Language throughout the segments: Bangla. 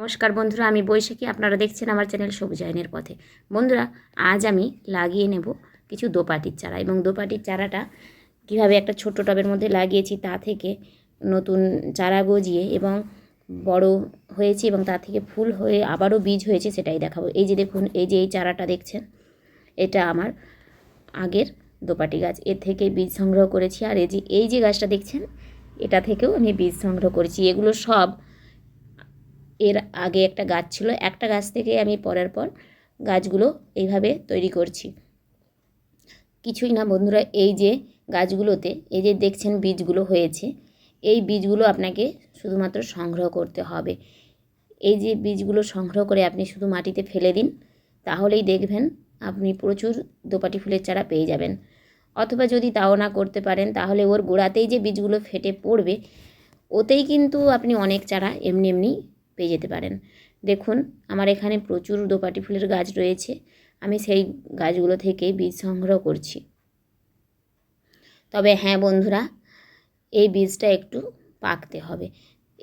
নমস্কার বন্ধুরা, আমি বৈশাখী। আপনারা দেখছেন আমার চ্যানেল সবুজ আইনের পথে। বন্ধুরা, আজ আমি লাগিয়ে নেব কিছু দোপাটির চারা, এবং দোপাটির চারাটা কীভাবে একটা ছোট্ট টবের মধ্যে লাগিয়েছি তা থেকে নতুন চারা গজিয়ে এবং বড় হয়েছে এবং তা থেকে ফুল হয়ে আবারও বীজ হয়েছে সেটাই দেখাবো। এই যে দেখুন, এই যে এই চারাটা দেখছেন, এটা আমার আগের দোপাটি গাছ। এর থেকে বীজ সংগ্রহ করেছি। আর এই যে গাছটা দেখছেন, এটা থেকেও আমি বীজ সংগ্রহ করেছি। এগুলো সব এর আগে একটা গাছ ছিল, একটা গাছ থেকে আমি পরের পর গাছগুলো এইভাবে তৈরি করছি। কিছুই না বন্ধুরা, এই যে গাছগুলোতে এই যে দেখছেন বীজগুলো হয়েছে, এই বীজগুলো আপনাকে শুধুমাত্র সংগ্রহ করতে হবে। এই যে বীজগুলো সংগ্রহ করে আপনি শুধু মাটিতে ফেলে দিন, তাহলেই দেখবেন আপনি প্রচুর দোপাটি ফুলের চারা পেয়ে যাবেন। অথবা যদি তাও না করতে পারেন, তাহলে ওর গোড়াতেই যে বীজগুলো ফেটে পড়বে, ওতেই কিন্তু আপনি অনেক চারা এমনি এমনি পেয়ে যেতে পারেন। দেখুন, আমার এখানে প্রচুর দোপাটি ফুলের গাছ রয়েছে। আমি সেই গাছগুলো থেকে বীজ সংগ্রহ করছি। তবে হ্যাঁ বন্ধুরা, এই বীজটা একটু পাকতে হবে।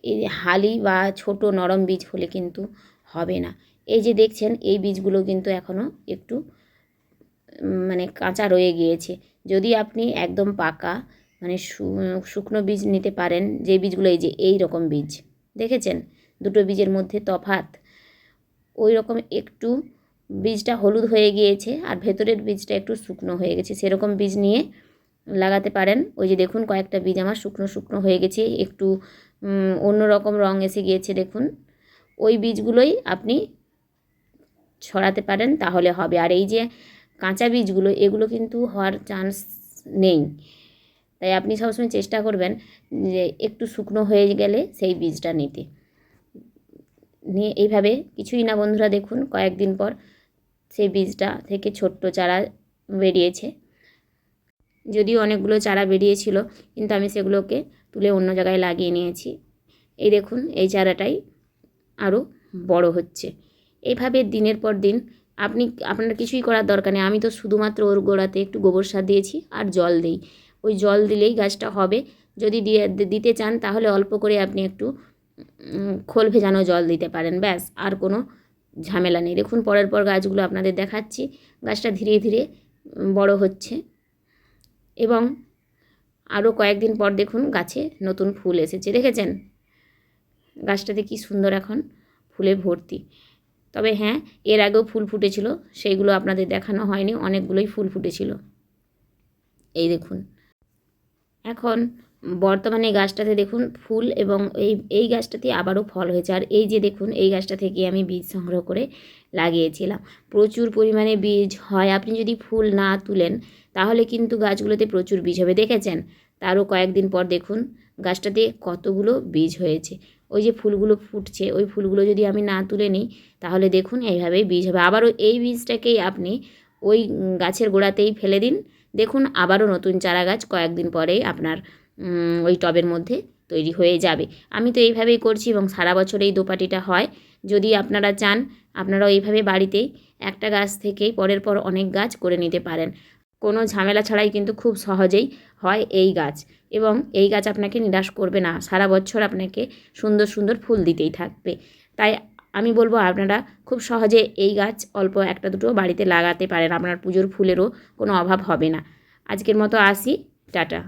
এই হালি বা ছোট নরম বীজ হলে কিন্তু হবে না। এই যে দেখছেন, এই বীজগুলো কিন্তু এখনও একটু কাঁচা রয়ে গিয়েছে। যদি আপনি একদম পাকা শুকনো বীজ নিতে পারেন, যে বীজগুলো এই যে এই রকম বীজ দেখেছেন, দুটো বীজের মধ্যে তফাৎ, ওই রকম একটু বীজটা হলুদ হয়ে গিয়েছে আর ভেতরের বীজটা একটু শুকনো হয়ে গেছে, সেরকম বীজ নিয়ে লাগাতে পারেন। ওই যে দেখুন, কয়েকটা বীজ আমার শুকনো শুকনো হয়ে গেছে, একটু অন্য রকম রং এসে গিয়েছে দেখুন। ওই বীজগুলোই আপনি ছড়াতে পারেন, তাহলে হবে। আর এই যে কাঁচা বীজগুলো, এগুলো কিন্তু হওয়ার চান্স নেই। তাই আপনি সবসময় চেষ্টা করবেন যে একটু শুকনো হয়ে গেলে সেই বীজটা নিতে। নিয়ে এইভাবে কিছুই না বন্ধুরা, দেখুন কয়েকদিন পর সেই বীজটা থেকে ছোট্ট চারা বেরিয়েছে। যদিও অনেকগুলো চারা বেরিয়েছিল, কিন্তু আমি সেগুলোকে তুলে অন্য জায়গায় লাগিয়ে নিয়েছি। এই দেখুন, এই চারাটাই আরও বড় হচ্ছে। এইভাবে দিনের পর দিন আপনার কিছুই করার দরকার নেই। আমি তো শুধুমাত্র ওর গোড়াতে একটু গোবর সার দিয়েছি আর জল দিই। ওই জল দিলেই গাছটা হবে। যদি দিতে চান, তাহলে অল্প করে আপনি একটু খোল ভেজানো জল দিতে পারেন, ব্যাস, আর কোনো ঝামেলা নেই। দেখুন, পরের পর গাছগুলো আপনাদের দেখাচ্ছি। গাছটা ধীরে ধীরে বড় হচ্ছে এবং আরও কয়েকদিন পর দেখুন গাছে নতুন ফুল এসেছে। দেখেছেন গাছটাতে কি সুন্দর এখন ফুলে ভর্তি। তবে হ্যাঁ, এর আগেও ফুল ফুটেছিল, সেইগুলো আপনাদের দেখানো হয়নি। অনেকগুলোই ফুল ফুটেছিল। এই দেখুন, এখন বর্তমানে গাছটাতে দেখুন ফুল, এবং এই গাছটাতে আবারও ফল হয়েছে। আর এই যে দেখুন, এই গাছটা থেকে আমি বীজ সংগ্রহ করে লাগিয়েছিলাম। প্রচুর পরিমাণে বীজ হয়। আপনি যদি ফুল না তুলেন, তাহলে কিন্তু গাছগুলোতে প্রচুর বীজ হবে। দেখেছেন, তারও কয়েকদিন পর দেখুন গাছটাতে কতগুলো বীজ হয়েছে। ওই যে ফুলগুলো ফুটছে, ওই ফুলগুলো যদি আমি না তুলে নিই, তাহলে দেখুন এইভাবেই বীজ হবে। আবারও এই বীজটাকেই আপনি ওই গাছের গোড়াতেই ফেলে দিন, দেখুন আবারও নতুন চারা গাছ কয়েকদিন পরেই আপনার ওই টবের মধ্যে তৈরি হয়ে যাবে। আমি তো এইভাবেই করছি এবং সারা বছর এই দোপাটিটা হয়। যদি আপনারা চান, আপনারাও এইভাবে বাড়িতেই একটা গাছ থেকেই পরের পর অনেক গাছ করে নিতে পারেন। কোনো ঝামেলা ছাড়াই কিন্তু খুব সহজেই হয় এই গাছ, এবং এই গাছ আপনাকে নিরাশ করবে না। সারা বছর আপনাকে সুন্দর সুন্দর ফুল দিতেই থাকবে। তাই আমি বলবো, আপনারা খুব সহজে এই গাছ অল্প একটা দুটো বাড়িতে লাগাতে পারেন। আপনার পুজোর ফুলেরও কোনো অভাব হবে না। আজকের মতো আসি, টাটা।